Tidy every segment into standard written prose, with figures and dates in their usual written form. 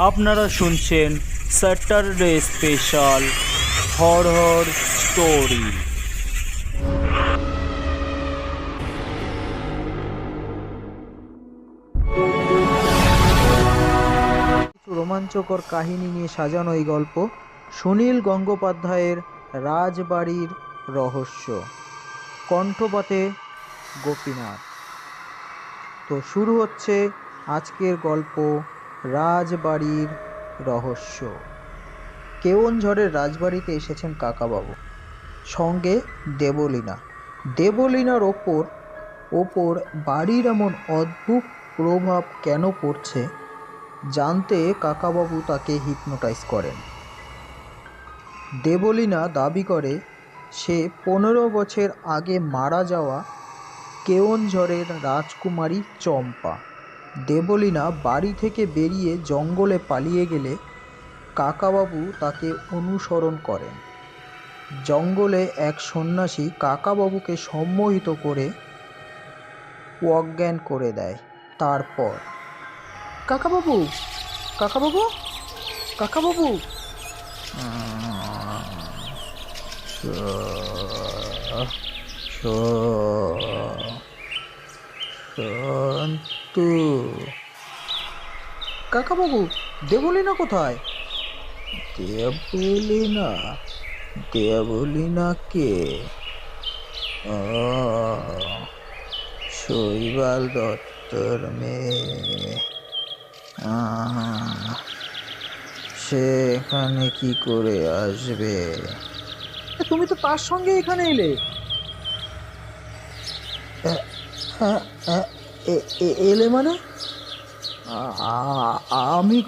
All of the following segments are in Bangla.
আপনারা শুনছেন স্যাটারডে স্পেশাল হরর স্টোরি। রোমাঞ্চকর কাহিনী নিয়ে সাজানো এই গল্প সুনীল গঙ্গোপাধ্যায়ের রাজবাড়ির রহস্য, কণ্ঠপাতে গোপীনাথ। তো শুরু হচ্ছে আজকের গল্প রাজবাড়ির রহস্য। কেওনঝড়ের রাজবাড়িতে এসেছেন কাকাবাবু, সঙ্গে দেবলীনার ওপর বাড়ির এমন অদ্ভুত প্রভাব কেন পড়ছে জানতে কাকাবাবু তাকে হিপনোটাইজ করেন। দেবলীনা দাবি করে সে 15 বছর আগে মারা যাওয়া কেওনঝড়ের রাজকুমারী চম্পা। দেবলীনা বাড়ি থেকে বেরিয়ে জঙ্গলে পালিয়ে গেলে কাকাবাবু তাকে অনুসরণ করেন। জঙ্গলে এক সন্ন্যাসী কাকাবাবুকে সম্মোহিত করে অজ্ঞান করে দেয়। তারপর কাকাবাবু কাকাবাবু কাকাবাবু শান্তু। কাকাবাবু, দেবলীনা কোথায়? দেবলীনা কে? শৈবাল দত্তর মেয়ে। সে এখানে কি করে আসবে? তুমি তো তার সঙ্গে এখানে এলে। এলে মানে? আমি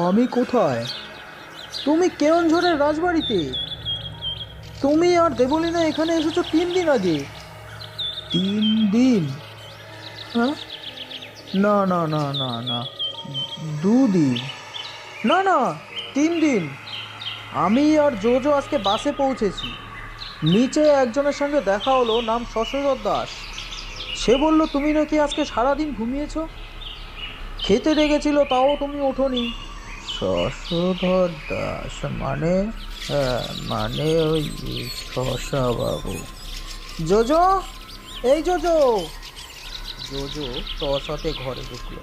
আমি কোথায়? তুমি কেওনঝড়ের রাজবাড়িতে। তুমি আর দেবলীনা এখানে এসেছো 3 দিন আগে। 3 দিন? হ্যাঁ, না না না না না, 2 দিন। না না, 3 দিন। আমি আর জোজো আজকে বাসে পৌঁছেছি। নিচে একজনের সঙ্গে দেখা হলো, নাম শশধর দাস। সে বলল তুমি নাকি আজকে সারাদিন ঘুমিয়েছো, খেতে ডেকেছিল তাও তুমি ওঠোনি। শশধর দাস মানে? মানে ওই শশা বাবু। জোজো, এই জোজো। জোজো টসাতে ঘরে ঢুকলো।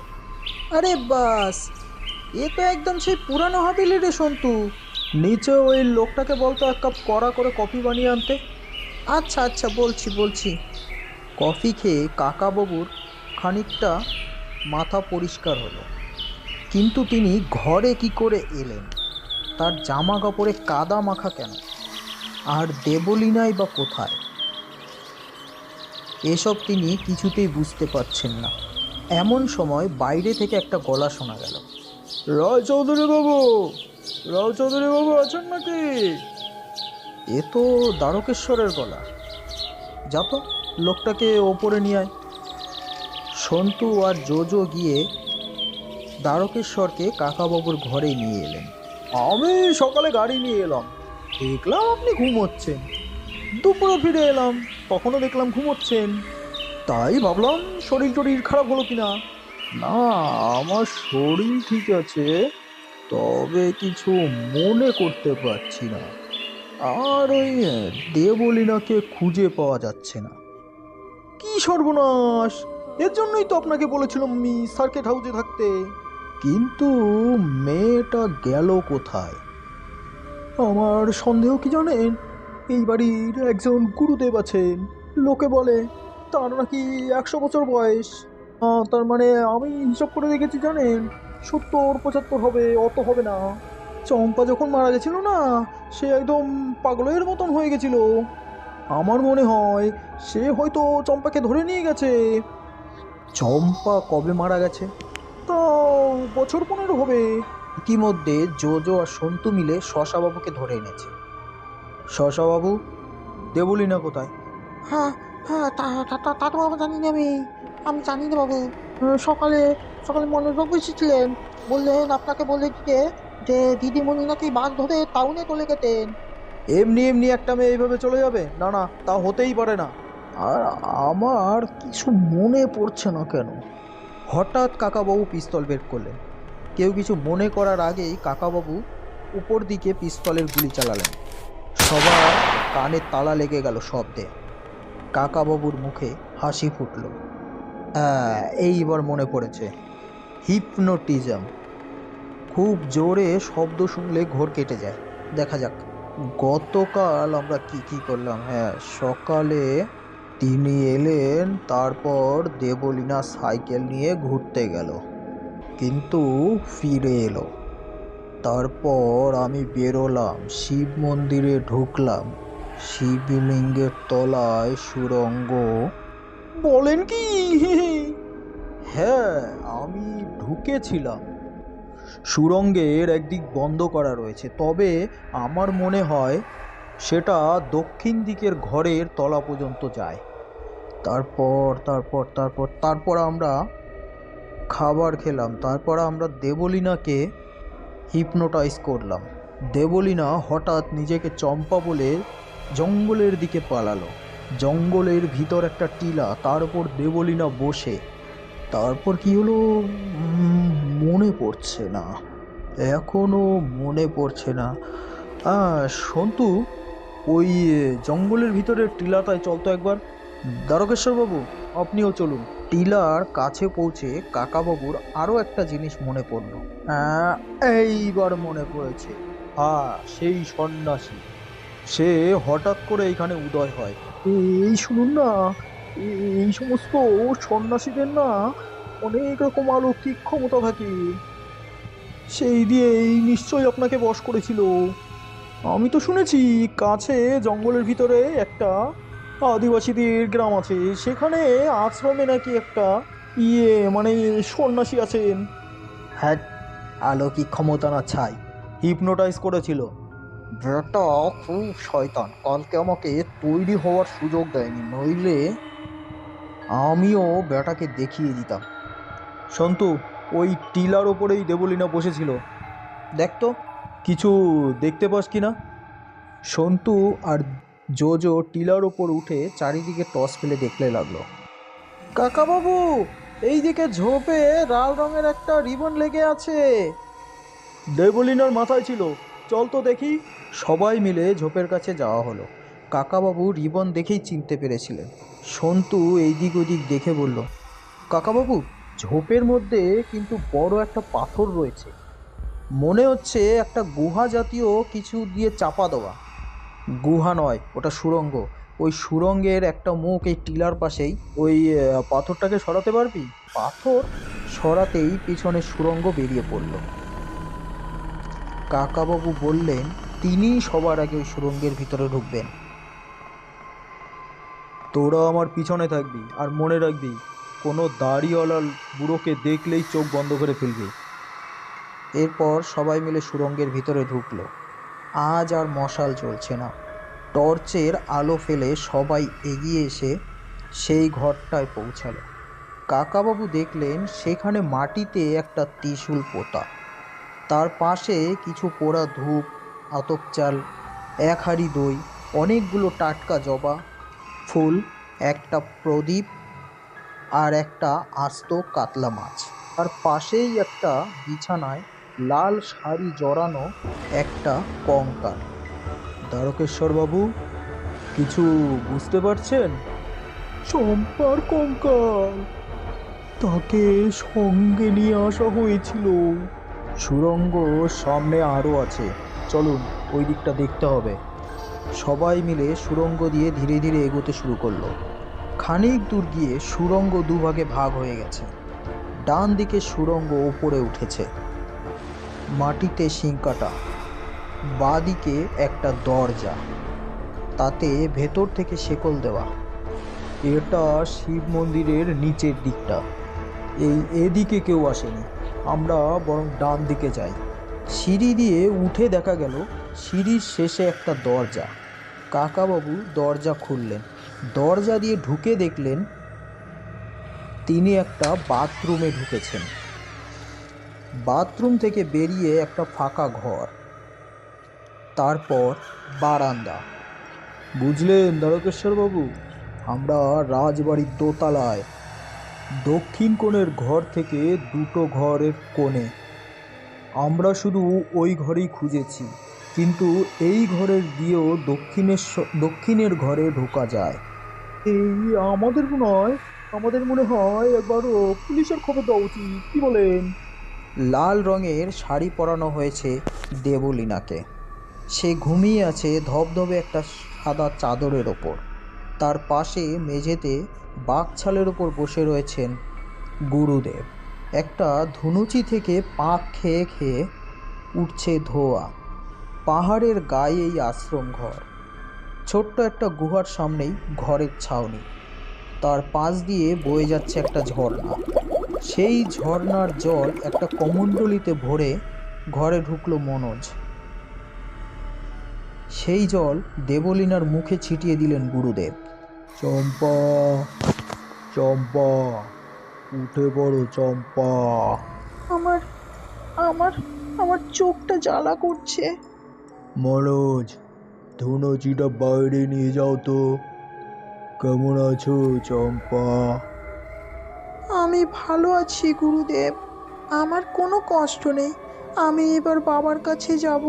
আরে বাস, এ তো একদম সেই পুরানো হাবিলি রে সন্তু। নিচে ওই লোকটাকে বলতো 1 কাপ কড়া করে কফি বানিয়ে আনতে। আচ্ছা আচ্ছা, বলছি। কফি খেয়ে কাকাবাবুর খানিকটা মাথা পরিষ্কার হলো। কিন্তু তিনি ঘরে কি করে এলেন? তার জামা কাপড়ে কাদা মাখা কেন? আর দেবলীনাই বা কোথায়? এসব তিনি কিছুতেই বুঝতে পারছেন না। এমন সময় বাইরে থেকে একটা গলা শোনা গেল। রায়চৌধুরী বাবু আছেন নাকি? এ তো দ্বারকেশ্বরের গলা। যা তো, লোকটাকে ওপরে নিয়ে আয়। সন্তু আর জোজো গিয়ে দ্বারকেশ্বরকে কাকাবাবুর ঘরে নিয়ে এলেন। আমি সকালে গাড়ি নিয়ে এলাম, দেখলাম আপনি ঘুমোচ্ছেন। দুপুরে ফিরে এলাম, তখনও দেখলাম ঘুমোচ্ছেন। তাই ভাবলাম শরীর টরীর খারাপ হলো কিনা। না, আমার শরীর ঠিক আছে, তবে কিছু মনে করতে পারছি না। আর ওই দেবলীনাকে খুঁজে পাওয়া যাচ্ছে না। কি সর্বনাশ! এর জন্যই তো আপনাকে বলেছিলাম আমি সার্কিট হাউসে থাকতে। কিন্তু মেয়েটা গেল কোথায়? আমার সন্দেহ কি জানেন, এই বাড়ির একজন গুরুদেব আছেন। লোকে বলে তার নাকি 100 বছর বয়স। তার মানে আমি হিসাব করে দেখেছি জানেন, 70-75 হবে, অত হবে না। চম্পা যখন মারা গেছিল না, সে একদম পাগলের মতন হয়ে গেছিল। আমার মনে হয় সে হয়তো চম্পাকে ধরে নিয়ে গেছে। চম্পা কবে মারা গেছে? তা বছর 15 হবে। ইতিমধ্যে জোজো আর সন্তু মিলে শশাবাবুকে ধরে এনেছে। শশাবাবু, দেবলীনা কোথায়? হ্যাঁ হ্যাঁ, তা তো বাবু জানি না। আমি জানি না বাবু। সকালে সকালে মনোজবাবু এসেছিলেন, বললেন আপনাকে বলে দিতে যে দিদিমণি নাকি বাস ধরে টাউনে চলে গেতেন। এমনি এমনি একটা মেয়ে এইভাবে চলে যাবে? না না, তা হতেই পারে না। আর আমার কিছু মনে পড়ছে না কেন। হঠাৎ কাকাবাবু পিস্তল বের করলেন। কেউ কিছু মনে করার আগেই কাকাবাবু উপর দিকে পিস্তলের গুলি চালালেন। সবার কানে তালা লেগে গেল শব্দে। কাকাবাবুর মুখে হাসি ফুটল। এইবার মনে পড়েছে, হিপনোটিজম। খুব জোরে শব্দ শুনলে ঘোর কেটে যায়। দেখা যাক গতকাল আমরা কি কি করলাম। সকালে তিনি এলেন, তারপর দেবলীনা সাইকেল নিয়ে ঘুরতে গেল, কিন্তু ফিরে এলো। তারপর আমি বেরোলাম, শিব মন্দিরে ঢুকলাম, শিবলিঙ্গের তলায় সুড়ঙ্গ। বলেন কি? হ্যাঁ, আমি ঢুকেছিলাম। সুড়ঙ্গের একদিক বন্ধ করা রয়েছে, তবে আমার মনে হয় সেটা দক্ষিণ দিকের ঘরের তলা পর্যন্ত যায়। তারপর তারপর তারপর তারপর আমরা খাবার খেলাম। তারপর আমরা দেবলীনাকে হিপনোটাইজ করলাম। দেবলীনা হঠাৎ নিজেকে চম্পা বলে জঙ্গলের দিকে পালালো। জঙ্গলের ভিতর একটা টিলা, তার উপর দেবলীনা বসে। তারপর কি হলো মনে পড়ছে না, এখনো মনে পড়ছে না। সন্তু, ওই জঙ্গলের ভিতরের টিলাটায় চলতো একবার। দ্বারকেশ্বর বাবু, আপনিও চলুন। টিলার কাছে পৌঁছে কাকাবাবুর আরও একটা জিনিস মনে পড়ল। এইবার মনে পড়েছে, সেই সন্ন্যাসী। সে হঠাৎ করে এইখানে উদয় হয়। এই শুনুন না, এই সমস্ত সন্ন্যাসীদের না অনেক রকম অলৌকিক ক্ষমতা থাকে। সেই দিয়েই নিশ্চয়ই আপনাকে বশ করেছিল। আমি তো শুনেছি কাছে জঙ্গলের ভিতরে একটা আদিবাসীদের গ্রাম আছে, সেখানে আশ্রমে নাকি একটা মানে সন্ন্যাসী আছেন। হ্যাঁ, অলৌকিক ক্ষমতা না ছাই, হিপনোটাইজ করেছিল। ব্যাটা খুব শয়তান, কালকে আমাকে তৈরি হওয়ার সুযোগ দেয়নি, নইলে আমিও ব্যাটাকে দেখিয়ে দিতাম। সন্তু, ওই টিলার ওপরেই দেবলীনা বসেছিল, দেখতো কিছু দেখতে পাস কি না। সন্তু আর জোজো টিলার ওপর উঠে চারিদিকে টস ফেলে দেখতে লাগলো। কাকাবাবু, এই দিকে ঝোপে লাল রঙের একটা রিবন লেগে আছে। দেবলীনার মাথায় ছিল, চল তো দেখি। সবাই মিলে ঝোপের কাছে যাওয়া হলো। কাকাবাবু রিবন দেখেই চিনতে পেরেছিলেন। সন্তু এই দিক ওদিক দেখে বলল, কাকাবাবু, ঝোপের মধ্যে কিন্তু বড় একটা পাথর রয়েছে, মনে হচ্ছে একটা গুহা জাতীয় কিছু দিয়ে চাপা দেওয়া। গুহা নয়, ওটা সুড়ঙ্গ। ওই সুড়ঙ্গের একটা মুখ এই টিলার পাশেই। ওই পাথরটাকে সরাতে পারবি? পাথর সরাতেই পিছনে সুড়ঙ্গ বেরিয়ে পড়ল। কাকাবাবু বললেন তিনি সবার আগে ওই সুড়ঙ্গের ভিতরে ঢুকবেন। তোরা আমার পিছনে থাকবি, আর মনে রাখবি কোনো দাড়িওয়ালা বুড়োকে দেখলেই চোখ বন্ধ করে ফেলবি। এরপর সবাই মিলে সুড়ঙ্গের ভিতরে ঢুকলো। আজ আর মশাল জ্বলছে না। টর্চের আলো ফেলে সবাই এগিয়ে এসে সেই ঘরটায় পৌঁছালো। কাকাবাবু দেখলেন সেখানে মাটিতে একটা ত্রিশূল পোতা, তার পাশে কিছু পোড়া ধূপ, আতপ চাল, এক হাঁড়ি দই, অনেকগুলো টাটকা জবা ফুল, একটা প্রদীপ আর একটা আস্ত কাতলা মাছ। তার পাশেই একটা বিছানায় লাল শাড়ি জড়ানো একটা কঙ্কাল। দ্বারকেশ্বর বাবু, কিছু বুঝতে পারছেন? চম্পার কঙ্কাল, তাকে সঙ্গে নিয়ে আসা হয়েছিল। সুড়ঙ্গ সামনে আরও আছে, চলুন ওই দিকটা দেখতে হবে। সবাই মিলে সুড়ঙ্গ দিয়ে ধীরে ধীরে এগোতে শুরু করলো। খানিক দূর গিয়ে সুড়ঙ্গ দুভাগে ভাগ হয়ে গেছে। ডান দিকে সুড়ঙ্গ ওপরে উঠেছে, মাটিতে শিংকাটা। বাঁ দিকে একটা দরজা, তাতে ভেতর থেকে শেকল দেওয়া। এটা শিব মন্দিরের নিচের দিকটা। এদিকে কেউ আসেনি, আমরা বরং ডান দিকে যাই। সিঁড়ি দিয়ে উঠে দেখা গেল সিঁড়ির শেষে একটা দরজা। কাকাবাবু দরজা খুললেন। দরজা দিয়ে ঢুকে দেখলেন তিনি একটা বাথরুমে ঢুকেছেন। বাথরুম থেকে বেরিয়ে একটা ফাঁকা ঘর, তারপর বারান্দা। বুঝলেন দ্বারকেশ্বর বাবু, আমরা রাজবাড়ির দোতলায়, দক্ষিণ কোণের ঘর থেকে দুটো ঘরের কোণে। আমরা শুধু ওই ঘরেই খুঁজেছি, কিন্তু এই ঘরের দিয়েও দক্ষিণের ঘরে ঢোকা যায়। এই আমাদের মনে হয় একবারও পুলিশের খবর দেওয়া উচিত, কি বলেন? লাল রঙের শাড়ি পরানো হয়েছে দেবলীনাকে। সে ঘুমিয়ে আছে ধবধবে একটা সাদা চাদরের ওপর। তার পাশে মেঝেতে বাঘছালের ওপর বসে রয়েছেন গুরুদেব। একটা ধুনুচি থেকে পাক খেয়ে খেয়ে উঠছে ধোঁয়া। পাহাড়ের গায়ে এই আশ্রম ঘর। ছোট্ট একটা গুহার সামনেই ঘরের ছাউনি। তার পাশ দিয়ে বয়ে যাচ্ছে একটা ঝর্ণা। সেই ঝর্ণার জল একটা কমণ্ডলিতে ভরে ঘরে ঢুকলো মনোজ। সেই জল দেবলীনার মুখে ছিটিয়ে দিলেন গুরুদেব। চম্পা, চম্পা, উঠে পড়ো চম্পা। আমার আমার আমার চোখটা জ্বালা করছে। মনোজ, ধুনুচিটা বাইরে নিয়ে যাও তো। কেমন আছো চম্পা? আমি ভালো আছি গুরুদেব, আমার কোনো কষ্ট নেই। আমি এবার বাবার কাছে যাব।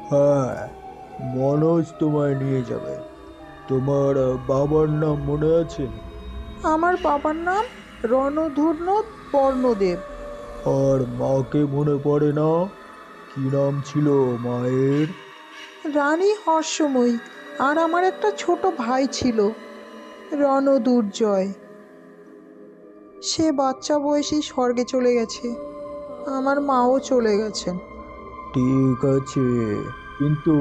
হ্যাঁ, মনোজ তোমায় নিয়ে যাবে। তোমার বাবার নাম মনে আছে? আমার বাবার নাম রণধূর্ণ বর্ণদেব। আর মাকে মনে পড়ে না? কি নাম ছিল মায়ের? রানী হর্ষময়ী। আর আমার একটা ছোট ভাই ছিল, রণদুর্জয়। সে বাচ্চা বয়সেই স্বর্গে চলে গেছে। আমার মাও চলে গেছেন। ঠিক আছে, কিন্তু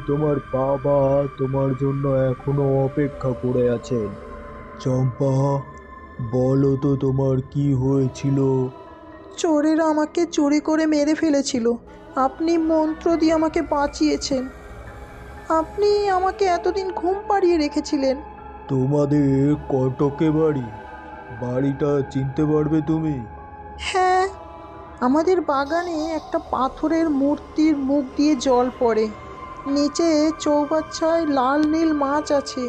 তোমার বাবা তোমার জন্য এখনো অপেক্ষা করে আছেন। চম্পা, বলো তো তোমার কি হয়েছিল? চোরেরা আমাকে চুরি করে মেরে ফেলেছিল। আপনি মন্ত্র দিয়ে আমাকে বাঁচিয়েছেন। আপনি আমাকে এতদিন ঘুম পাড়িয়ে রেখেছিলেন। তোমাদের কটকে বাড়ি? বাড়িটা চিনতে পারবে তুমি? হ্যাঁ, আমাদের বাগানে একটা পাথরের মূর্তির মুখ দিয়ে জল পড়ে। নিচে চৌবাচ্চায় লাল নীল মাছ আছে।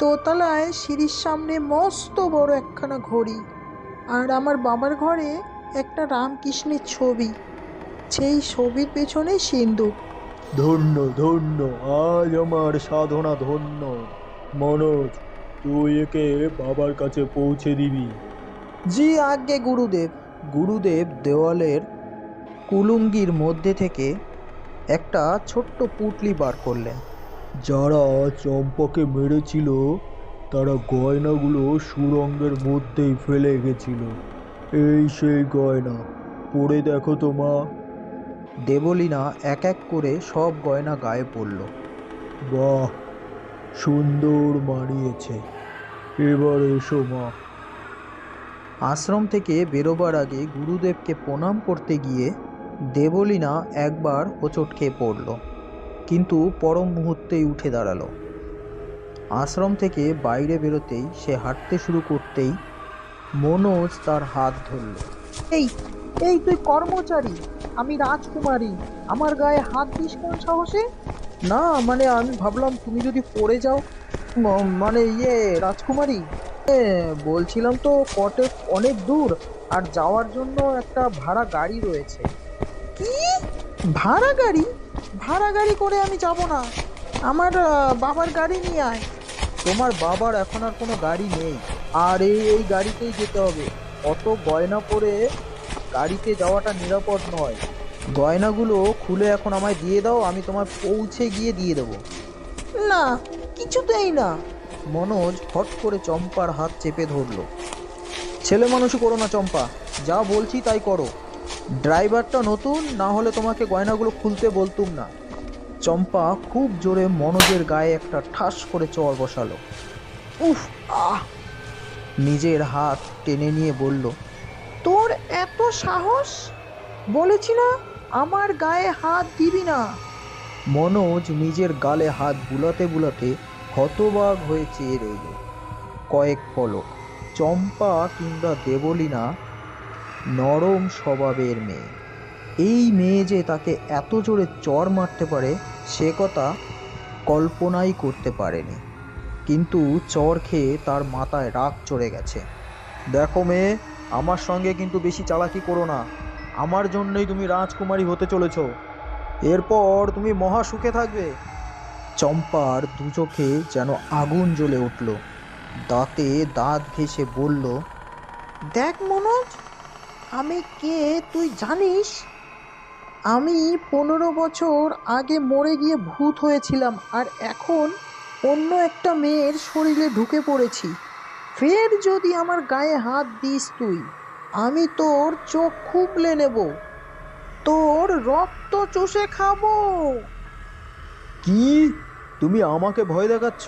দোতলায় সিঁড়ির সামনে মস্ত বড় একখানা ঘড়ি। আর আমার বাবার ঘরে একটা রামকৃষ্ণের ছবি, সেই ছবির পেছনে সিন্দুক। ধন্য ধন্য, আজ আমার সাধনা ধন্য। মনোজ, তুই একে বাবার কাছে পৌঁছে দিবি। জি আজ্ঞে গুরুদেব। গুরুদেব দেওয়ালের কুলুঙ্গির মধ্যে থেকে একটা ছোট্ট পুঁটলি বার করলেন। যারা চম্পাকে মেরেছিল তারা গয়নাগুলো সুড়ঙ্গের মধ্যেই ফেলে গেছিল। এই সেই গয়না, পড়ে দেখো তো মা। দেবলীনা এক এক করে সব গয়না গায়ে পড়ল। বাহ, সুন্দর মানিয়েছে। এবার এসো মা। আশ্রম থেকে বেরোবার আগে গুরুদেবকে প্রণাম করতে গিয়ে দেবলীনা একবার হোঁচট খেয়ে পড়ল, কিন্তু পর মুহূর্তেই উঠে দাঁড়ালো। আশ্রম থেকে বাইরে বেরোতেই সে হাঁটতে শুরু করতেই মনোজ তার হাত ধরল। এই এই তুই কর্মচারী, আমি রাজকুমারী, আমার গায়ে হাত দিস কোন সাহসে? না মানে আমি ভাবলাম তুমি যদি পড়ে যাও। মানে রাজকুমারী, বলছিলাম তো কটক অনেক দূর, আর যাওয়ার জন্য একটা ভাড়া গাড়ি রয়েছে। কি? ভাড়া গাড়ি? ভাড়া গাড়ি করে আমি যাব না। আমার বাবার গাড়ি নিয়ে আয়। তোমার বাবার এখন আর কোনো গাড়ি নেই, আর এই গাড়িতেই যেতে হবে। অত গয়না পরে গাড়িতে যাওয়াটা নিরাপদ নয়। গয়নাগুলো খুলে এখন আমায় দিয়ে দাও, আমি তোমায় পৌঁছে গিয়ে দিয়ে দেবো। না, কিছুতেই না। মনোজ হট করে চম্পার হাত চেপে ধরল। ছেলে মানুষই করো না চম্পা, যা বলছি তাই করো। ড্রাইভারটা নতুন, না হলে তোমাকে গয়নাগুলো খুলতে বলতুম না। চম্পা খুব জোরে মনোজের গায়ে একটা ঠাস করে চড় বসালো। উফ, আহ! নিজের হাত টেনে নিয়ে বলল, তোর এত সাহস! বলেছি না আমার গায়ে হাত দিবি না। মনোজ নিজের গালে হাত বুলাতে বুলাতে হতবাক হয়ে চেয়ে রইল কয়েক পলক। চম্পা কিংবা দেবলীনা নরম স্বভাবের মেয়ে। এই মেয়ে যে তাকে এত জোরে চড় মারতে পারে সে কথা কল্পনাই করতে পারেনি। কিন্তু চড় খেয়ে তার মাথায় রাগ চড়ে গেছে। দেখো মেয়ে, আমার সঙ্গে কিন্তু বেশি চালাকি করো না। আমার জন্যই তুমি রাজকুমারী হতে চলেছ। এরপর তুমি মহা সুখে থাকবে। চম্পার দু চোখে যেন আগুন জ্বলে উঠল। দাঁতে দাঁত ঘেঁষে বলল, দেখ মনোজ, আমি কে তুই জানিস? আমি 15 বছর আগে মরে গিয়ে ভূত হয়েছিলাম, আর এখন অন্য একটা মেয়ের শরীরে ঢুকে পড়েছি। ফের যদি আমার গায়ে হাত দিস তুই, আমি তোর চোখ খুবলে নেব, তোর রক্ত চষে খাবো। কি? তুমি আমাকে ভয় দেখাচ্ছ?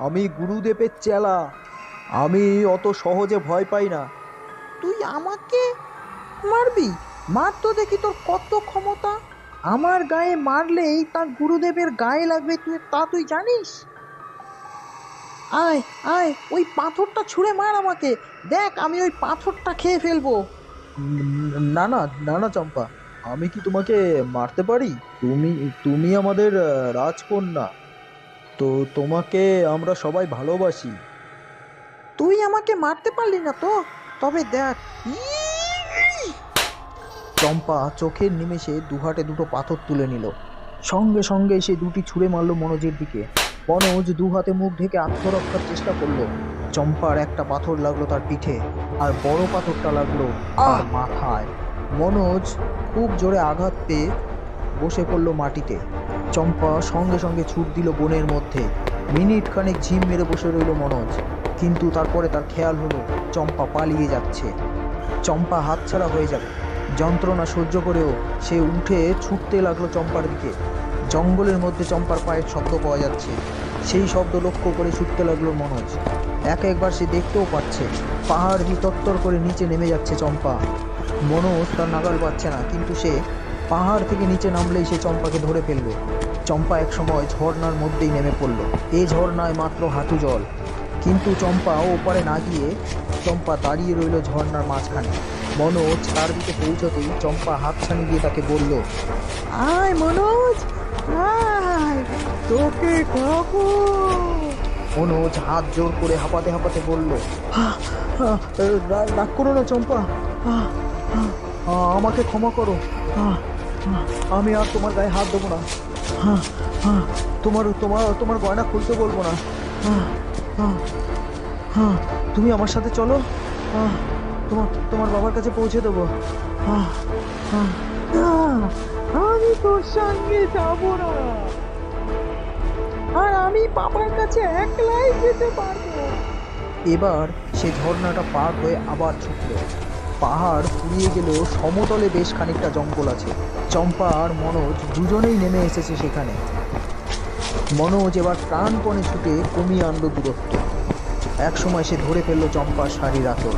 আমি গুরুদেবের চেলা, আমি অত সহজে ভয় পাই না। তুই আমাকে মারবি? মার তো দেখি তোর কত ক্ষমতা। আমার গায়ে মারলেই তার গুরুদেবের গায়ে লাগবে, তুই জানিস? আয় আয়, ওই পাথরটা ছুঁড়ে মার আমাকে, দেখ আমি ওই পাথরটা খেয়ে ফেলবো। না না না না চম্পা, আমি কি তোমাকে মারতে পারি? তুমি তুমি আমাদের রাজকন্যা, তো তোমাকে আমরা সবাই ভালোবাসি। তুই আমাকে মারতে পারলি না তো? তবে দেখ। চম্পা চোখের নিমেষে দুহাটে দুটো পাথর তুলে নিল। সঙ্গে সঙ্গে সে দুটি ছুঁড়ে মারল মনোজের দিকে। মনোজ দু হাতে মুখ ঢেকে আত্মরক্ষার চেষ্টা করলো। চম্পার একটা পাথর লাগলো তার পিঠে, আর বড় পাথরটা লাগলো আর মাথায়। মনোজ খুব জোরে আঘাত পেয়ে বসে পড়ল মাটিতে। চম্পা সঙ্গে সঙ্গে ছুট দিল বনের মধ্যে। মিনিট খানেক ঝিম মেরে বসে রইল মনোজ, কিন্তু তারপরে তার খেয়াল হলো চম্পা পালিয়ে যাচ্ছে। চম্পা হাতছাড়া হয়ে যাবে। যন্ত্রণা সহ্য করেও সে উঠে ছুটতে লাগলো চম্পার দিকে। জঙ্গলের মধ্যে চম্পার পায়ের শব্দ পাওয়া যাচ্ছে। সেই শব্দ লক্ষ্য করে ছুটতে লাগলো মনোজ। একবার সে দেখতেও পাচ্ছে পাহাড় বিতত্তর করে নিচে নেমে যাচ্ছে চম্পা। মনোজ তার নাগাল পাচ্ছে না, কিন্তু সে পাহাড় থেকে নিচে নামলেই সে চম্পাকে ধরে ফেলবে। চম্পা এক সময় ঝর্ণার মধ্যেই নেমে পড়ল। এই ঝর্ণায় মাত্র হাঁটু জল, কিন্তু চম্পা ওপারে না গিয়ে চম্পা দাঁড়িয়ে রইল ঝর্ণার মাঝখানে। মনোজ তার দিকে পৌঁছতেই চম্পা হাতছানি দিয়ে তাকে বলল, আয় মনোজ, আয়, তোকে খাবো। মনোজ হাত জোর করে হাঁপাতে হাঁপাতে বলল, রাগ করো না চম্পা, আমাকে ক্ষমা করো। আমি আর তোমার গায়ে হাত দেবো না। তোমার তোমার তোমার গয়না খুলতে বলবো না। তুমি আমার সাথে চলো, তোমার তোমার বাবার কাছে পৌঁছে দেবো। আমি তোর সঙ্গে যাবো না, আর আমি বাবার কাছে একলাই যেতে পারবো। এবার সে ঝর্ণাটা পার হয়ে আবার ছুটল। পাহাড় ফুরিয়ে গেলেও সমতলে বেশ খানিকটা জঙ্গল আছে। চম্পা আর মনোজ দুজনেই নেমে এসেছে সেখানে। মনোজ এবার প্রাণপণে ছুটে কমিয়ে আনলো দূরত্ব। একসময় সে ধরে ফেললো চম্পার শাড়ির আঁচল।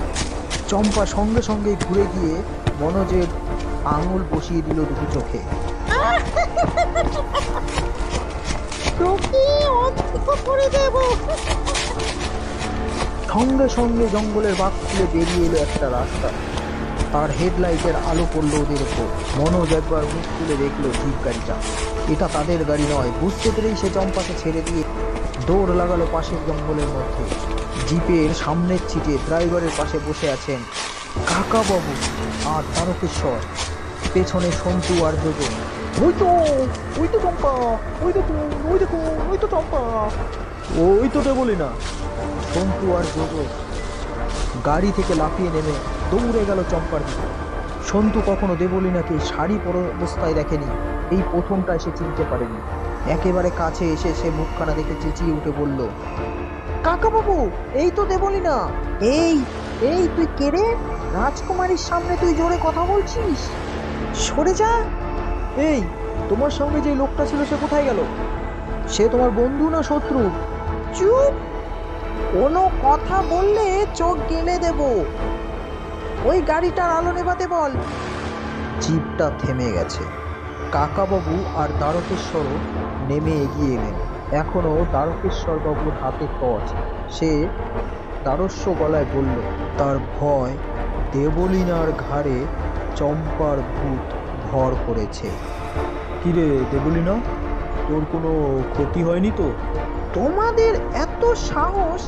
চম্পা সঙ্গে সঙ্গে ঘুরে গিয়ে মনোজের আঙুল বসিয়ে দিল দুটো চোখে। তোকে অন্ধ করে দেব। সঙ্গে সঙ্গে জঙ্গলের বাঁক খুলে বেরিয়ে এলো একটা রাস্তা। তার হেডলাইটের আলো পড়লো ওদের উপর। মনোজ একবার মুখ তুলে দেখলো জিপ গাড়িটা। এটা তাদের গাড়ি নয়। বুঝতে পেরেই সে চম্পাকে ছেড়ে দিয়ে দৌড় লাগালো পাশের জঙ্গলের মধ্যে। জিপের সামনের সিটে ড্রাইভারের পাশে বসে আছেন কাকাবাবু আর তারকেশ্বর, পেছনে সন্তু আর যোজন। ওই তো চম্পা, ওই দেখুন, ওই দেখুন, ওই তো চম্পা, ওই তো বলি না। সন্তু আর যোজন গাড়ি থেকে লাফিয়ে নেমে দৌড়ে গেল চম্পার দিকে। সন্তু কখনো দেবলীনাকে শাড়ি পরা অবস্থায় দেখেনি, এই প্রথমটায় সে চিনতে পারেনি। একেবারে কাছে এসে সে মুখখানা দেখে চেঁচিয়ে উঠে বলল, কাকাবাবু, এই তো দেবলীনা। এই এই তুই কে রে? রাজকুমারীর সামনে তুই জোরে কথা বলছিস? সরে যা। এই, তোমার সঙ্গে যে লোকটা ছিল সে কোথায় গেল? সে তোমার বন্ধু না শত্রু? চুপ, কোনো কথা বললে চোখ গেলে দেব। ওই গাড়িটার আলো নেভাতে বল। জিপটা থেমে গেছে। কাকাবাবু আর দ্বারকেশ্বরও নেমে এগিয়ে এলেন। এখনো দ্বারকেশ্বর বাবুর হাতে টর্চ। সে দ্বারস্য গলায় বলল, তার ভয় দেবলীনার ঘাড়ে চম্পার ভূত ভর করেছে। কিরে দেবলীনা, তোর কোনো ক্ষতি হয়নি তো? তোমাদের এত সাহস,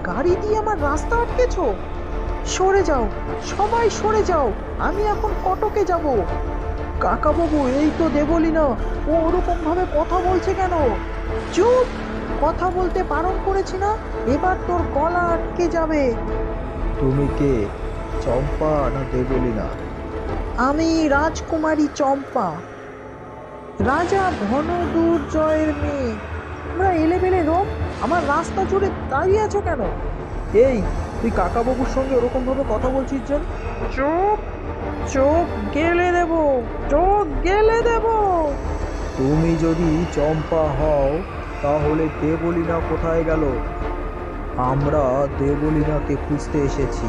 গাড়ি দিয়ে আমার রাস্তা আটকেছো? সরে যাও, সবাই সরে যাও, আমি এখন কটকে যাব। কাকাবাবু, এই তো দেবলীনা, ও ওরকম ভাবে কথা বলছে কেন? চুপ! কথা বলতে বারণ করেছি না? এবার তোর গলা আটকে যাবে। তুমি কে, চম্পা না দেবলীনা? আমি রাজকুমারী চম্পা, রাজা ধনদুর্জয়ের মেয়ে। তোমরা এলেবেলে লোক, আমার রাস্তা জুড়ে দাঁড়িয়ে আছো কেন? এই, তুই কাকাবাবুর সঙ্গে ওরকম ভাবে কথা বলছিস যেন? চুপ! চোখ গেলে দেব, চোখ গেলে দেব। তুমি যদি চম্পা হও তাহলে দেবলীনা কোথায় গেল? আমরা দেবলীনাকে খুঁজতে এসেছি।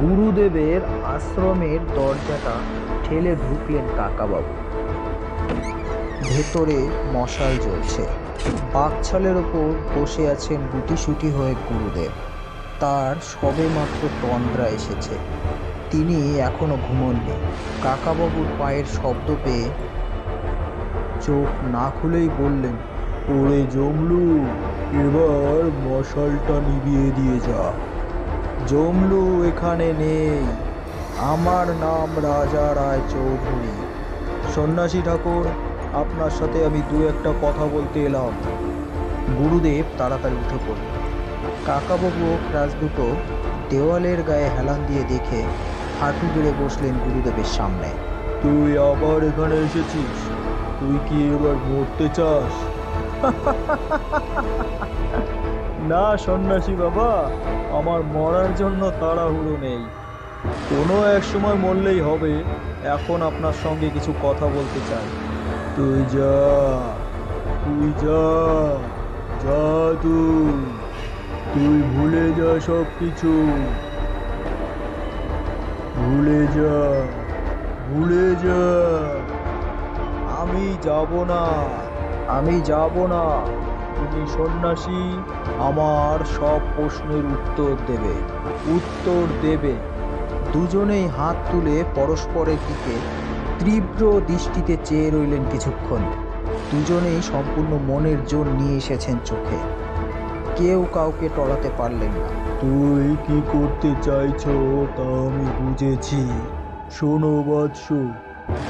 গুরুদেবের আশ্রমের দরজাটা ঠেলে ঢুকলেন কাকাবাবু। ভেতরে মশাল জ্বলছে, বাকছালের ওপর বসে আছেন গুটিসুটি হয়ে গুরুদেব। তার সবেমাত্র তন্দ্রা এসেছে, তিনি এখনো ঘুমননি। কাকাবাবুর পায়ের শব্দ পেয়ে চোখ না খুলেই বললেন, ওরে জমলু, এবার মশালটা নিভিয়ে দিয়ে যা। জমলু এখানে নেই, আমার নাম রাজা রায় চৌধুরী। সন্ন্যাসী ঠাকুর, আপনার সাথে আমি দু একটা কথা বলতে এলাম। গুরুদেব তাড়াতাড়ি উঠে পড়ল। কাকাবাবু ও ক্রাস দুটো দেওয়ালের গায়ে হেলান দিয়ে দেখে হাঁটু গেড়ে বসলেন গুরুদেবের সামনে। তুই আবার এখানে এসেছিস? তুই কি এবার মরতে চাস? না সন্ন্যাসী বাবা, আমার মরার জন্য তাড়াহুড়ো নেই, কোনো এক সময় মরলেই হবে। এখন আপনার সঙ্গে কিছু কথা বলতে চাই। তুই যা, তুই যা, যা, তুই ভুলে যা, সব কিছু ভুলে যা, ভুলে যা। আমি যাব না, আমি যাব না। তুমি সন্ন্যাসী, আমার সব প্রশ্নের উত্তর দেবে, উত্তর দেবে। দুজনেই হাত তুলে পরস্পরের দিকে তীব্র দৃষ্টিতে চেয়ে রইলেন কিছুক্ষণ। দুজনেই সম্পূর্ণ মনের জোর নিয়ে এসেছেন চোখে, কেউ কাউকে টলাতে পারলেন না। তুই কি করতে চাইছো তা আমি বুঝেছি। শোনো বৎস,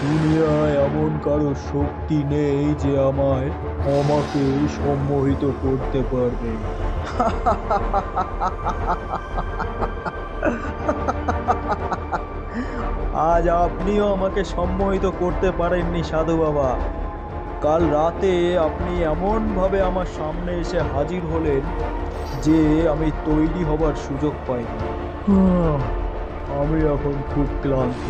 দুনিয়ায় এমন কারো শক্তি নেই যে আমাকে সম্মোহিত করতে পারবে। আজ আপনিও আমাকে সম্মোহিত করতে পারেননি সাধু বাবা। কাল রাতে আপনি এমনভাবে আমার সামনে এসে হাজির হলেন যে আমি তৈরি হবার সুযোগ পাইনি। আমি এখন খুব ক্লান্ত।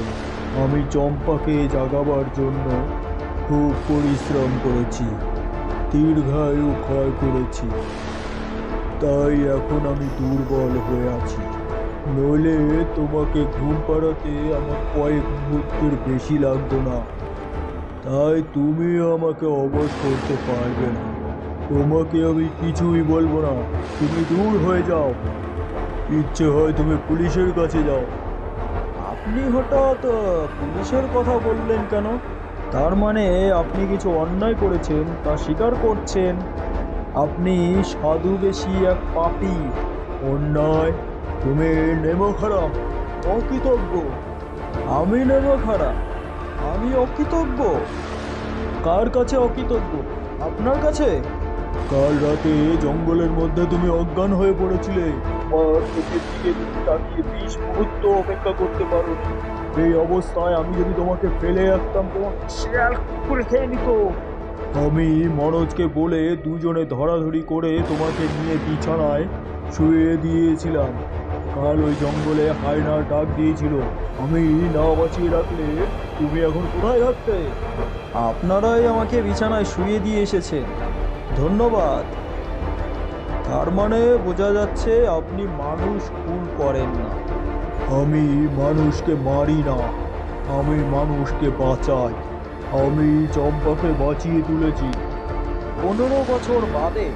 আমি চম্পাকে জাগাবার জন্য খুব পরিশ্রম করেছি, দীর্ঘায়ু ক্ষয় করেছি, তাই এখন আমি দুর্বল হয়ে আছি। নইলে তোমাকে ঘুম পাড়াতে আমার কয়েক মুহূর্তের বেশি লাগতো না। তাই তুমিও আমাকে অবশ করতে পারবে না। তোমাকে আমি কিছুই বলবো না, তুমি দূর হয়ে যাও। ইচ্ছে হয় তুমি পুলিশের কাছে যাও। আপনি হঠাৎ পুলিশের কথা বললেন কেন? তার মানে আপনি কিছু অন্যায় করেছেন তা স্বীকার করছেন? আপনি সাধু বেশি এক পাপী। অন্যায়? তুমি নেমখারাম, অকৃতজ্ঞ। আমি নেমখারাম? আমি অকৃতজ্ঞ? কার কাছে অকৃতজ্ঞ? আপনার কাছে? কাল রাতে জঙ্গলের মধ্যে তুমি অজ্ঞান হয়ে পড়েছিলে। আমার চোখের দিকে তুমি তাকিয়ে 20 মুহূর্ত অপেক্ষা করতে পারো। এই অবস্থায় আমি যদি তোমাকে ফেলে রাখতাম, তোমাকে শেয়াল করে খেয়ে নিত। আমি মনোজকে বলে দুজনে ধরাধরি করে তোমাকে নিয়ে বিছানায় শুয়ে দিয়েছিলাম। কাল ওই জঙ্গলে হায়নার ডাক দিয়েছিল। আমি না বাঁচিয়ে রাখলে তুমি এখন কোথায় থাকতে? আপনারাই আমাকে বিছানায় শুয়ে দিয়ে এসেছেন, ধন্যবাদ। তার মানে বোঝা যাচ্ছে আপনি মানুষ খুন করেন না। আমি মানুষকে মারি না, আমি মানুষকে বাঁচাই। আমি চম্পাকে বাঁচিয়ে তুলেছি 15 বছর বাদে।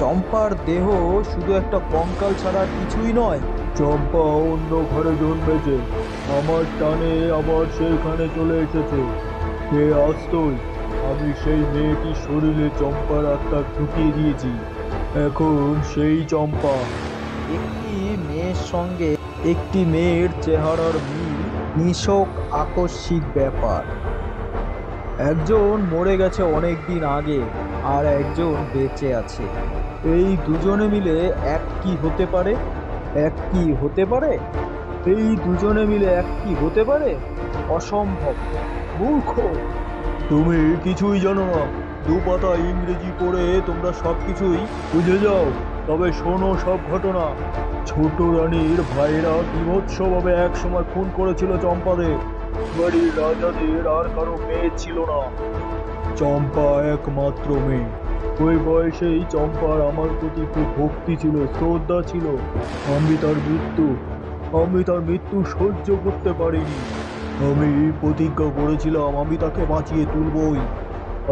চম্পার দেহ শুধু একটা কঙ্কাল ছাড়া কিছুই নয়। চম্পা অন্য ঘরে জন্মেছে, আমার টানে আবার সেখানে চলে এসেছে। কে আসতোই? আমি সেই মেয়েটির শরীরে চম্পার আত্মা ঢুকিয়ে দিয়েছি। এখন সেই চম্পা একটি মেয়ের সঙ্গে একটি মেয়ের চেহারার মিল নিছক আকস্মিক ব্যাপার। একজন মরে গেছে অনেক দিন আগে, আর একজন বেঁচে আছে। এই দুজনে মিলে এক কি হতে পারে? এক কি হতে পারে? এই দুজনে মিলে এক কি হতে পারে? অসম্ভব। মূর্খ! তুমি কিছুই জানো না। দুপাতা ইংরেজি পড়ে তোমরা সব কিছুই বুঝে যাও। তবে শোনো সব ঘটনা। ছোট রানীর ভাইরা বিভৎসভাবে এক সময় খুন করেছিল চম্পাদের। বাড়ির রাজাদের আর কারো মেয়ে ছিল না, চম্পা একমাত্র মেয়ে। ওই বয়সেই চম্পার আমার প্রতি খুব ভক্তি ছিল, শ্রদ্ধা ছিল। আমি তার মৃত্যু সহ্য করতে পারিনি। আমি প্রতিজ্ঞা করেছিলাম আমি তাকে বাঁচিয়ে তুলবই।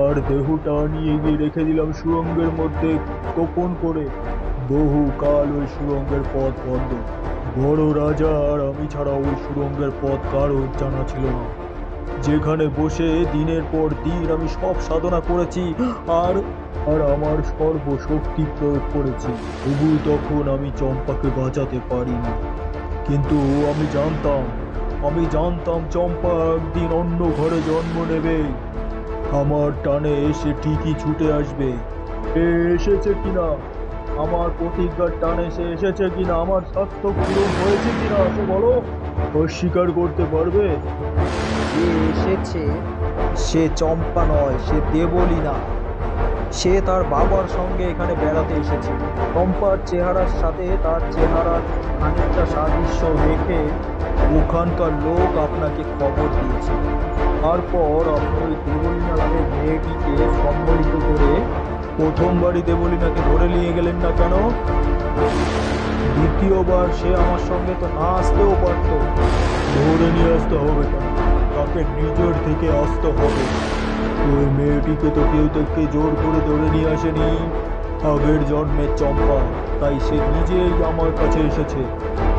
আর দেহটা নিয়ে গিয়ে রেখে দিলাম সুড়ঙ্গের মধ্যে গোপন করে। বহু কাল ওই সুড়ঙ্গের পথ বন্ধ। বড় রাজা আর আমি ছাড়া ওই সুড়ঙ্গের পথ কারোর জানা ছিল না। যেখানে বসে দিনের পর দিন আমি সব সাধনা করেছি আর আর আমার সর্বশক্তি প্রয়োগ করেছি, তবু তখন আমি চম্পাকে বাঁচাতে পারিনি। কিন্তু আমি জানতাম চম্পা একদিন অন্য ঘরে জন্ম নেবে। আমার টানে সে ঠিকই ছুটে আসবে। এসেছে কিনা, আমার প্রতিজ্ঞার টানে সে এসেছে কিনা, আমার স্বার্থ পূরণ হয়েছে কিনা সে বলো। অস্বীকার করতে পারবে? যে এসেছে সে চম্পা নয়, সে দেবলীনা। সে তার বাবার সঙ্গে এখানে বেড়াতে এসেছে। চম্পার চেহারার সাথে তার চেহারার খানিকটা সাদৃশ্য রেখে ওখানকার লোক আপনাকে খবর দিয়েছে। তারপর আপনি ওই দেবলীনা নামের মেয়েটিকে সম্মিলিত করে প্রথমবারই দেবলীনাকে ধরে নিয়ে গেলেন না কেন? দ্বিতীয়বার সে আমার সঙ্গে তো না আসতেও পারত। ধরে নিয়ে আসতে হবে কেন? তাকে নিজের থেকে আসতে হবে। ওই মেয়েটিকে তো কেউ তাকে জোর করে ধরে নিয়ে আসেনি। আগের জন্মের চম্পা, তাই সে নিজেই আমার কাছে এসেছে।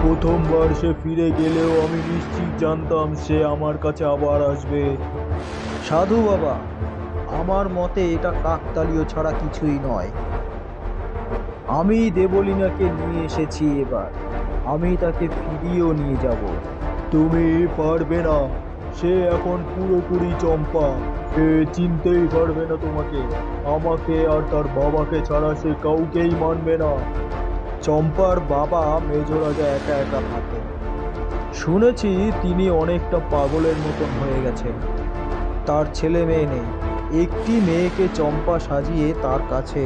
প্রথমবার সে ফিরে গেলেও আমি নিশ্চিত জানতাম সে আমার কাছে আবার আসবে। সাধু বাবা, আমার মতে এটা কাকতালীয় ছাড়া কিছুই নয়। আমি দেবলীনাকে নিয়ে এসেছি, এবার আমি তাকে ফিরিয়েও নিয়ে যাব। তুমি পারবে না। সে এখন পুরোপুরি চম্পা। সে চিনতেই পারবে না তোমাকে। আমাকে আর তার বাবাকে ছাড়া সে কাউকেই মানবে না। চম্পার বাবা মেজ রাজা একা একা থাকেন। শুনেছি তিনি অনেকটা পাগলের মতন হয়ে গেছেন। তার ছেলে মেয়ে নেই। একটি মেয়েকে চম্পা সাজিয়ে তার কাছে,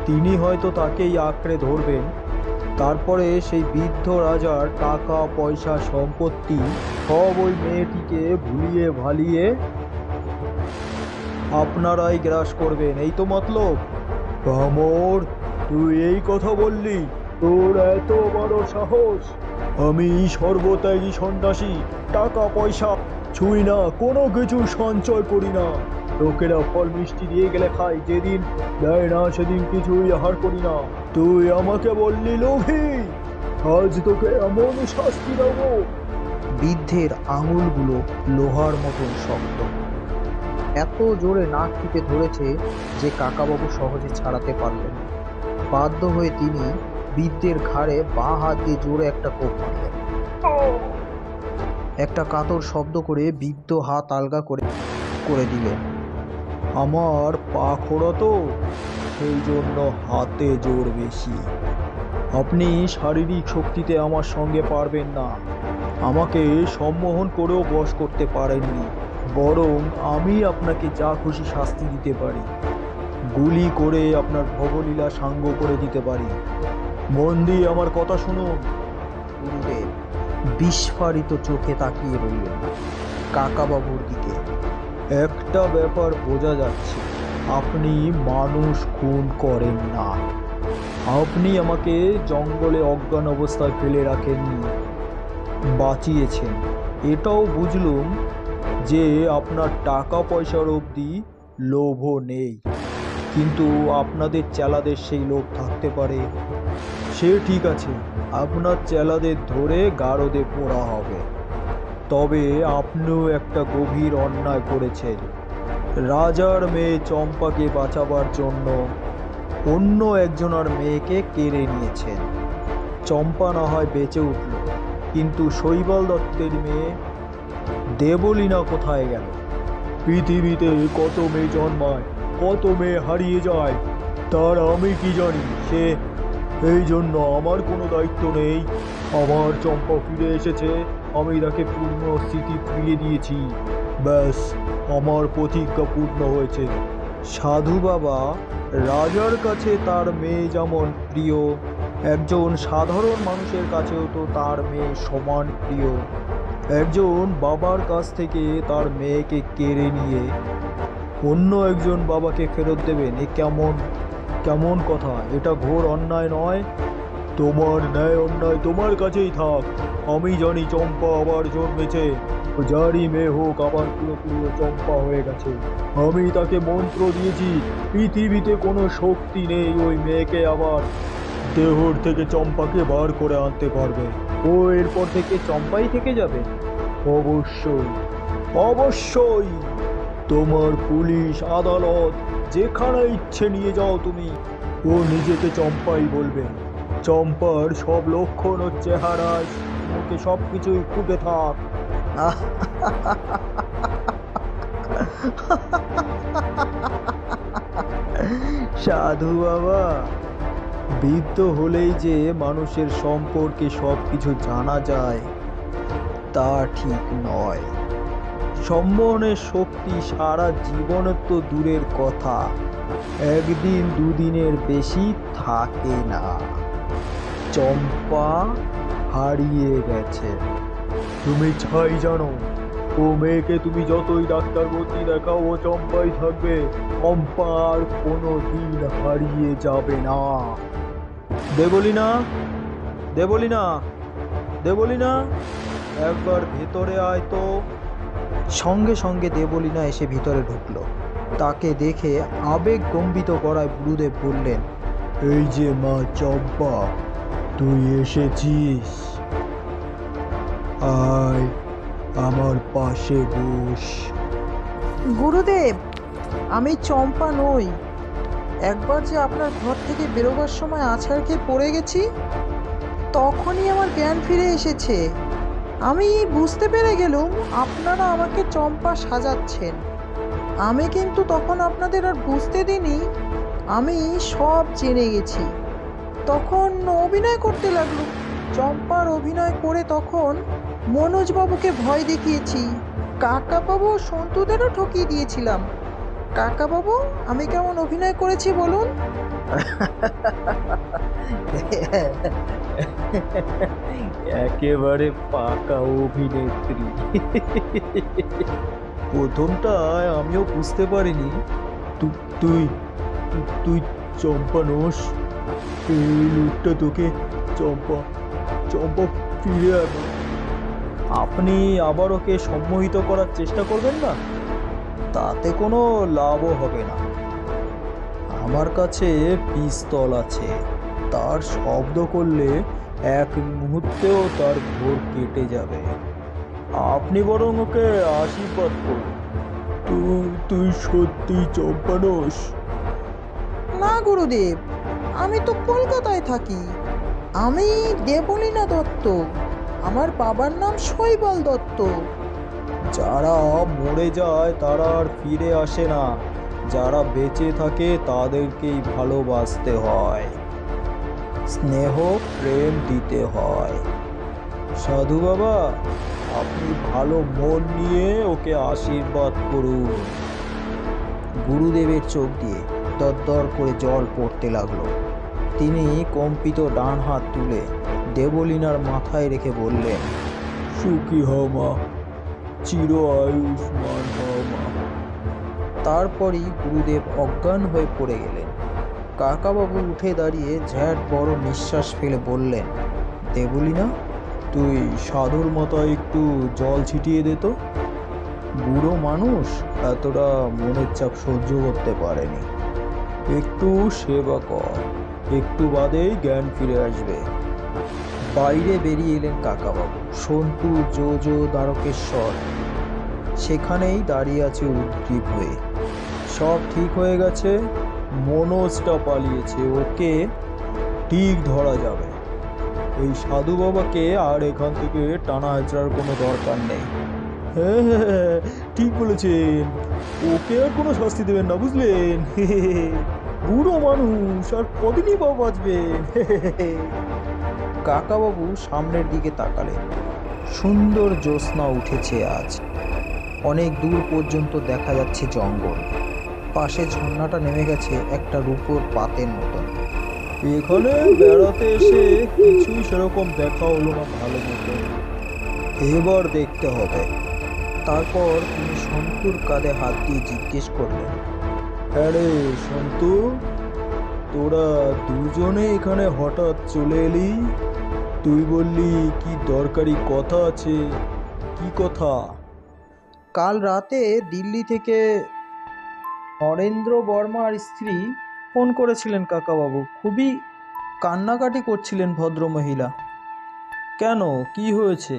তিনি হয়তো তাকেই আঁকড়ে ধরবেন। তারপরে সেই বৃদ্ধ রাজার টাকা পয়সা সম্পত্তি সব ওই মেয়েটিকে ভুলিয়ে ভালিয়ে আপনারাই গ্রাস করবেন, এই তো মতলব? কামর, তুই এই কথা বললি? তোর এত বড় সাহস! আমি সর্বত্যাগী সন্ন্যাসী, টাকা পয়সা ছুঁই না, কোনো কিছু সঞ্চয় করি না। লোকেরা ফল মিষ্টি দিয়ে গেলে খাই, যেদিন দেয় না সেদিন কিছুই আহার করি না। তুই আমাকে বললি লোভী, আজ তোকে এমন শাস্তি দেবো। বৃদ্ধের আঙুলগুলো লোহার মতন শক্ত। এত জোরে নাক টিপে ধরেছে যে কাকাবাবু সহজে ছাড়াতে পারলেন। বাধ্য হয়ে তিনি বৃদ্ধের ঘাড়ে বাঁ হাত দিয়ে জোরে একটা কোপ মারলেন। একটা কাতর শব্দ করে বৃদ্ধ হাত আলগা করে দিলেন। আমার পা খোড়া তো, সেই জন্য হাতে জোর বেশি। আপনি শারীরিক শক্তিতে আমার সঙ্গে পারবেন না। আমাকে সম্মোহন করেও বশ করতে পারেননি। বরং আমি আপনাকে যা খুশি শাস্তি দিতে পারি। গুলি করে আপনার ভবলীলা সাঙ্গ করে দিতে পারি। মন দিয়ে আমার কথা শুনুন। গুরুদেব বিস্ফারিত চোখে তাকিয়ে রইলেন কাকাবাবুর দিকে। একটা ব্যাপার বোঝা যাচ্ছে, আপনি মানুষ খুন করেন না। আপনি আমাকে জঙ্গলে অজ্ঞান অবস্থায় ফেলে রাখেননি, বাঁচিয়েছেন। এটাও বুঝলুম যে আপনার টাকা পয়সার অবধি লোভও নেই, কিন্তু আপনাদের চেলাদের সেই লোভ থাকতে পারে। সে ঠিক আছে, আপনার চেলাদের ধরে গারদে পোড়া হবে। তবে আপনিও একটা গভীর অন্যায় করেছেন। রাজার মেয়ে চম্পাকে বাঁচাবার জন্য অন্য একজনের মেয়েকে কেড়ে নিয়েছেন। চম্পা না হয় বেঁচে উঠল, কিন্তু শৈবাল দত্তের মেয়ে দেবলীনা কোথায় গেল? পৃথিবীতে কত মেয়ে জন্মায়, কত মেয়ে হারিয়ে যায়, তার আমি কি জানি? এই জন্য আমার কোনো দায়িত্ব নেই। আমার চম্পা ফিরে এসেছে, আমি তাকে পূর্ণ স্মৃতি ফিরিয়ে দিয়েছি। ব্যাস, আমার প্রতিজ্ঞা পূর্ণ হয়েছে। সাধু বাবা, রাজার কাছে তার মেয়ে যেমন প্রিয়, একজন সাধারণ মানুষের কাছেও তো তার মেয়ে সমান প্রিয়। একজন বাবার কাছ থেকে তার মেয়েকে কেড়ে নিয়ে অন্য একজন বাবাকে ফেরত দেবেন, এ কেমন কেমন কথা? এটা ঘোর অন্যায় নয়? তোমার ন্যায় অন্যায় তোমার কাছেই থাক। আমি জানি চম্পা আবার জন্মেছে। যারই মেয়ে হোক, আবার পুরোপুরি চম্পা হয়ে গেছে। আমি তাকে মন্ত্র দিয়েছি, পৃথিবীতে কোনো শক্তি নেই ওই মেয়েকে আবার দেহর থেকে চম্পাকে বার করে আনতে পারবে। ও এরপর থেকে চম্পাই থেকে যাবে? অবশ্যই, অবশ্যই। তোমার পুলিশ, আদালত, যেখানে ইচ্ছে নিয়ে যাও তুমি, ও নিজেকে চম্পাই বলবে। চম্পার সব লক্ষণ ও চেহারায় মুখে সবকিছুই ফুটে থাক। সাধু বাবা, বৃদ্ধ হলেই যে মানুষের সম্পর্কে সবকিছু জানা যায় তা ঠিক নয়। সম্মোহনের শক্তি সারা জীবনের তো দূরের কথা, একদিন দুদিনের বেশি থাকে না। চম্পা হারিয়ে গেছে। তুমি ছাই জানো, ও মেয়েকে তুমি যতই ডাক্তার বলতে দেখাও, ও চম্পাই থাকবে। চম্পা আর কোনো দিন হারিয়ে যাবে না। দেবলীনা, দেবলীনা, দেবলীনা, একবার ভেতরে আয় তো। সঙ্গে সঙ্গে দেবলীনা এসে ভিতরে ঢুকলো। তাকে দেখে আবেগ গম্ভীর গলায় গুরুদেব বললেন, এই যে মা চম্পা, তুই এসেছিস। আয়, আমার পাশে বস। গুরুদেব, আমি চম্পা নই। একবার যে আপনার ঘর থেকে বেরোবার সময় আছাড় খেয়ে পড়ে গেছি, তখনই আমার জ্ঞান ফিরে এসেছে। আমি বুঝতে পেরে গেলুম আপনারা আমাকে চম্পা সাজাচ্ছেন। আমি কিন্তু তখন আপনাদের আর বুঝতে দিইনি, আমি সব জেনে গেছি। তখন অভিনয় করতে লাগলো। চম্পার অভিনয় করে তখন মনোজবাবুকে ভয় দেখিয়েছি, কাকাবাবু ও সন্তুদেরও ঠকিয়ে দিয়েছিলাম। কাকাবাবু, আমি কেমন অভিনয় করেছি বলুন? একেবারে পাকা অভিনেত্রী। প্রথমটায় আমিও বুঝতে পারিনি তুই তুই চম্পা নোস। এই লোকটা তোকে চম্পা চম্পা ফিরে আনো। আপনি আবার ওকে সম্মোহিত করার চেষ্টা করবেন না, তাতে কোনো লাভও হবে না। আমার কাছে পিস্তল আছে, তার শব্দ করলে এক মুহূর্তেও তার ঘোর কেটে যাবে। আপনি বরং ওকে আশীর্বাদ করুন। তুই সত্যি চম্পা নোস? না গুরুদেব, আমি তো কলকাতায় থাকি। আমি দেবলীনা দত্ত। আমার বাবার নাম শৈবাল দত্ত। যারা মরে যায় তারা আর ফিরে আসে না, যারা বেঁচে থাকে তাদেরকেই ভালোবাসতে হয়, স্নেহ প্রেম দিতে হয়। সাধু বাবা, আপনি ভালো মন নিয়ে ওকে আশীর্বাদ করুন। গুরুদেবের চোখ দিয়ে দরদর করে জল পড়তে লাগলো। তিনি কম্পিত ডান হাত তুলে দেবলীনার মাথায় রেখে বললেন, সুখী হও মা, চির আয়ুষ্মান হও মা। তারপরই গুরুদেব অজ্ঞান হয়ে পড়ে গেলেন। কাকাবাবু উঠে দাঁড়িয়ে ঝ্যাট বড় নিঃশ্বাস ফেলে বললেন, দেবলীনা, তুই সাধুর মাথায় একটু জল ছিটিয়ে দে তো। বুড়ো মানুষ এতটা মনের চাপ সহ্য করতে পারেনি। একটু সেবা কর, একটু বাদেই জ্ঞান ফিরে আসবে। বাইরে বেরিয়ে এলেন কাকাবাবু। সন্টু, জো, দ্বারকেশ্বর সেখানেই দাঁড়িয়ে আছে উদ্গ্রীব হয়ে। সব ঠিক হয়ে গেছে, মনোজটা পালিয়েছে, ওকে ঠিক ধরা যাবে। এই সাধু বাবাকে আর এখান থেকে টানা হেঁচড়ার কোনো দরকার নেই। হ্যাঁ, ঠিক বলেছেন, ওকে আর কোনো শাস্তি দেবেন না, বুঝলেন? বুড়ো মানুষ, আর কদিনই বা বাঁচবেন। কাকাবাবু সামনের দিকে তাকালেন। সুন্দর জ্যোৎস্না উঠেছে আজ। অনেক দূর পর্যন্ত দেখা যাচ্ছে জঙ্গল। পাশে ঝর্ণাটা নেমে গেছে একটা রূপোর পাতের মতন। এখানে বেড়াতে এসে কিছুই সেরকম দেখা হলো না ভালো মতো, এবার দেখতে হবে। তারপর তিনি সন্তুর কাঁধে হাত দিয়ে জিজ্ঞেস করলেন, হ্যাঁ রে সন্তু, তোরা দুজনে এখানে হঠাৎ চলে এলি? তুই বললি কি দরকারি কথা আছে, কি কথা? কাল রাতে দিল্লি থেকে নরেন্দ্র বর্মার স্ত্রী ফোন করেছিলেন কাকাবাবু। খুবই কান্নাকাটি করছিলেন ভদ্রমহিলা। কেন, কি হয়েছে?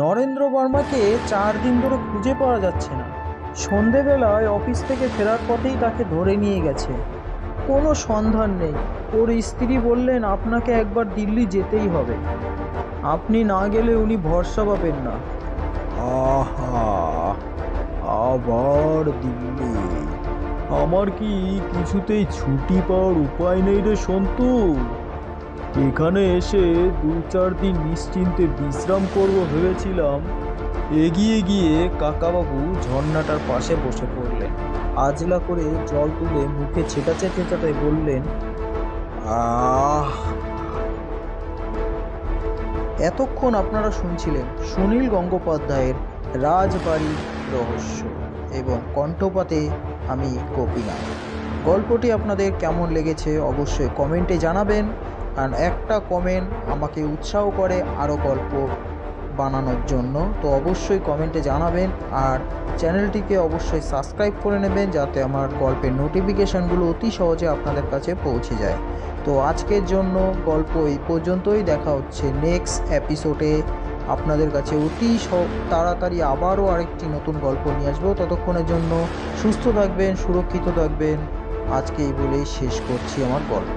নরেন্দ্র বর্মাকে 4 দিন ধরে খুঁজে পাওয়া যাচ্ছে না। সন্ধেবেলায় অফিস থেকে ফেরার পথেই তাকে ধরে নিয়ে গেছে, কোনো সন্ধান নেই। ওর স্ত্রী বললেন আপনাকে একবার দিল্লি যেতেই হবে, আপনি না গেলে উনি ভরসা পাবেন না। আহা, আবার দিল্লি! আমার কি কিছুতেই ছুটি পাওয়ার উপায় নেই রে সন্তু? এখানে এসে 2-4 দিন নিশ্চিন্তে বিশ্রাম করব ভেবেছিলাম। এগিয়ে গিয়ে কাকাবাবু ঝর্ণাটার পাশে বসে পড়লেন। আজলা করে জল তুলে মুখে ছেটাতে বললেন, আহ! এতক্ষণ আপনারা শুনছিলেন সুনীল গঙ্গোপাধ্যায়ের রাজবাড়ির রহস্য, এবং কণ্ঠপাতে আমি গোপীনাথ। গল্পটি আপনাদের কেমন লেগেছে অবশ্যই কমেন্টে জানাবেন, আর একটা কমেন্ট আমাকে উৎসাহ করে আরও গল্প বানানোর জন্য। তো অবশ্যই কমেন্টে জানাবেন, আর চ্যানেলটিকে অবশ্যই সাবস্ক্রাইব করে নেবেন যাতে আমার গল্পের নোটিফিকেশানগুলো অতি সহজে আপনাদের কাছে পৌঁছে যায়। তো আজকের জন্য গল্প এই পর্যন্তই। দেখা হচ্ছে নেক্সট এপিসোডে আপনাদের কাছে অতি তাড়াতাড়ি আবারও আরেকটি নতুন গল্প নিয়ে আসবো। ততক্ষণের জন্য সুস্থ থাকবেন, সুরক্ষিত থাকবেন। আজকে এই বলেই শেষ করছি আমার গল্প।